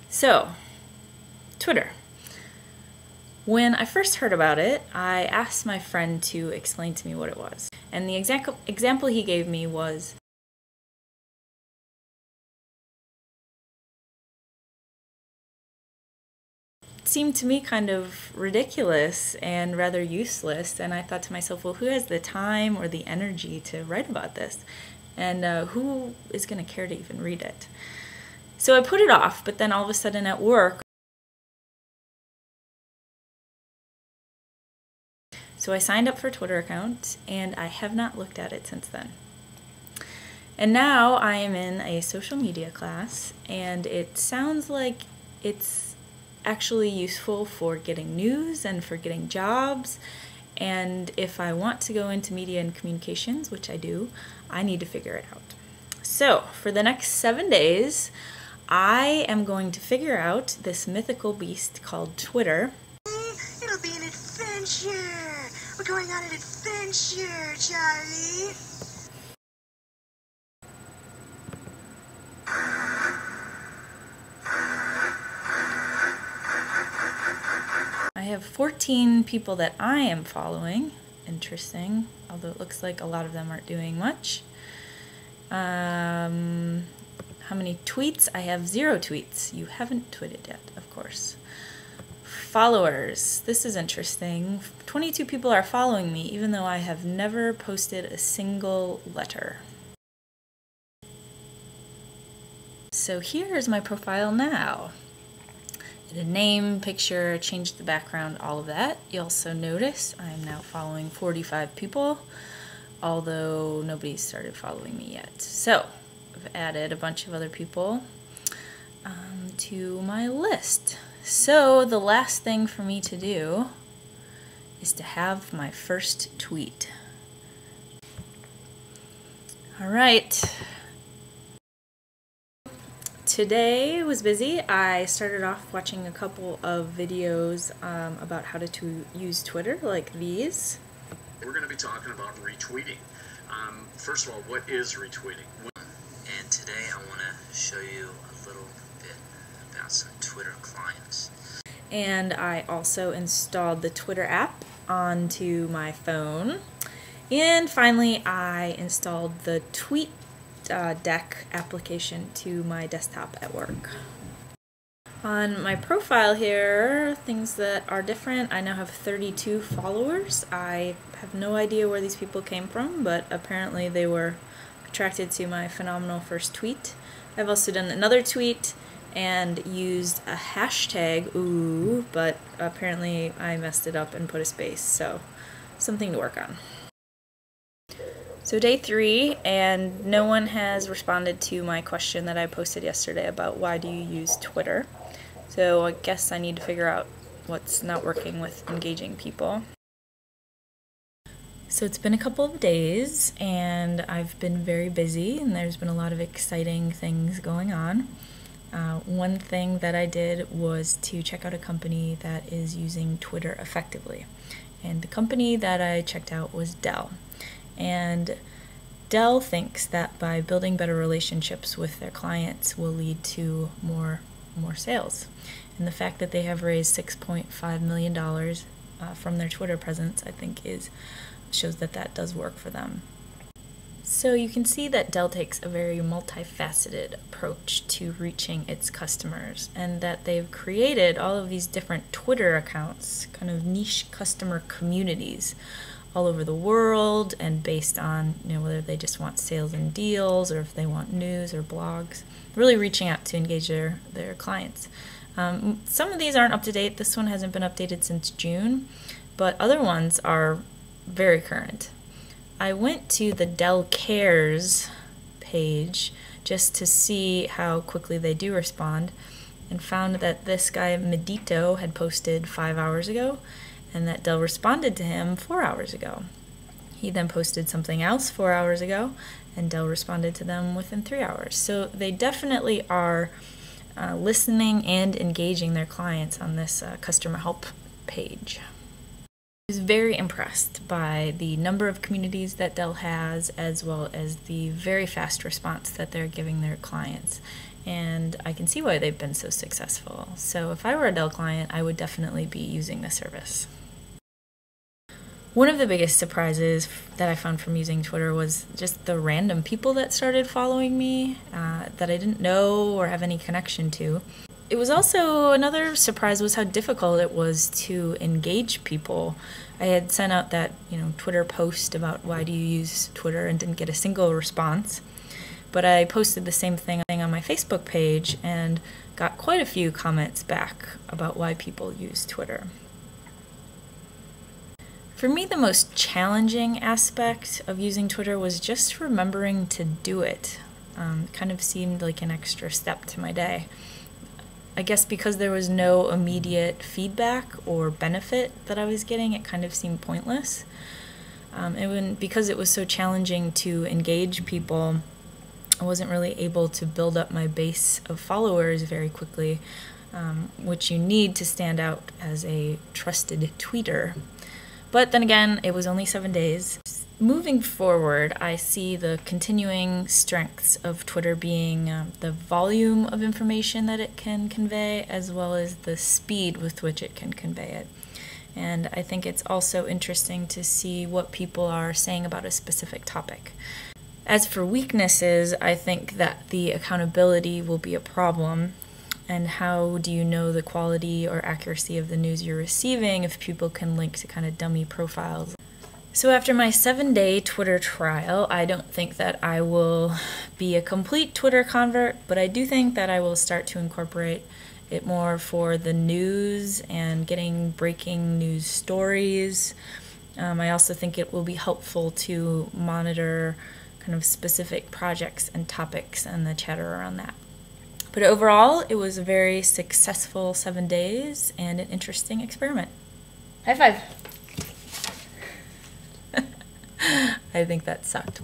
So, Twitter. When I first heard about it, I asked my friend to explain to me what it was. And the example he gave me was it seemed to me kind of ridiculous and rather useless, and I thought to myself, well, who has the time or the energy to write about this? And who is going to care to even read it? So I put it off, but then all of a sudden at work, so I signed up for a Twitter account, and I have not looked at it since then. And now I am in a social media class, and it sounds like it's actually useful for getting news and for getting jobs. And if I want to go into media and communications, which I do, I need to figure it out. So for the next 7 days, I am going to figure out this mythical beast called Twitter. It'll be an adventure. We're going on an adventure, Charlie. I have 14 people that I am following. Interesting, although it looks like a lot of them aren't doing much. How many tweets? I have 0 tweets. You haven't tweeted yet, of course. Followers. This is interesting. 22 people are following me, even though I have never posted a single letter. So here's my profile now. A name, picture, changed the background, all of that. You also notice I'm now following 45 people, although nobody's started following me yet. So I've added a bunch of other people to my list. So the last thing for me to do is to have my first tweet. All right. Today was busy. I started off watching a couple of videos about how to use Twitter, like these. We're going to be talking about retweeting. First of all, what is retweeting? And today I want to show you a little bit about some Twitter clients. And I also installed the Twitter app onto my phone. And finally, I installed the TweetDeck application to my desktop at work. On my profile here, things that are different, I now have 32 followers. I have no idea where these people came from, but apparently they were attracted to my phenomenal first tweet. I've also done another tweet and used a hashtag, ooh, but apparently I messed it up and put a space, so something to work on. So day 3, and no one has responded to my question that I posted yesterday about why do you use Twitter. So I guess I need to figure out what's not working with engaging people. So it's been a couple of days, and I've been very busy, and there's been a lot of exciting things going on. One thing that I did was to check out a company that is using Twitter effectively. And the company that I checked out was Dell. And Dell thinks that by building better relationships with their clients will lead to more sales. And the fact that they have raised $6.5 million from their Twitter presence, I think, shows that that does work for them. So you can see that Dell takes a very multifaceted approach to reaching its customers, and that they've created all of these different Twitter accounts, kind of niche customer communities all over the world, and based on whether they just want sales and deals or if they want news or blogs, really reaching out to engage their clients. Some of these aren't up to date. This one hasn't been updated since June, but other ones are very current. I went to the Dell Cares page just to see how quickly they do respond, and found that this guy Medito had posted 5 hours ago, and that Dell responded to him 4 hours ago. He then posted something else 4 hours ago, and Dell responded to them within 3 hours. So they definitely are listening and engaging their clients on this customer help page. I was very impressed by the number of communities that Dell has, as well as the very fast response that they're giving their clients. And I can see why they've been so successful. So if I were a Dell client, I would definitely be using the service. One of the biggest surprises that I found from using Twitter was just the random people that started following me that I didn't know or have any connection to. It was also, another surprise was how difficult it was to engage people. I had sent out that, Twitter post about why do you use Twitter and didn't get a single response. But I posted the same thing on my Facebook page and got quite a few comments back about why people use Twitter. For me, the most challenging aspect of using Twitter was just remembering to do it. Kind of seemed like an extra step to my day. I guess because there was no immediate feedback or benefit that I was getting, it kind of seemed pointless. Because it was so challenging to engage people, I wasn't really able to build up my base of followers very quickly, which you need to stand out as a trusted tweeter. But then again, it was only 7 days. Moving forward, I see the continuing strengths of Twitter being the volume of information that it can convey, as well as the speed with which it can convey it. And I think it's also interesting to see what people are saying about a specific topic. As for weaknesses, I think that the accountability will be a problem. And how do you know the quality or accuracy of the news you're receiving if people can link to kind of dummy profiles? So after my 7-day Twitter trial, I don't think that I will be a complete Twitter convert, but I do think that I will start to incorporate it more for the news and getting breaking news stories. I also think it will be helpful to monitor kind of specific projects and topics and the chatter around that. But overall, it was a very successful 7 days and an interesting experiment. High five! I think that sucked.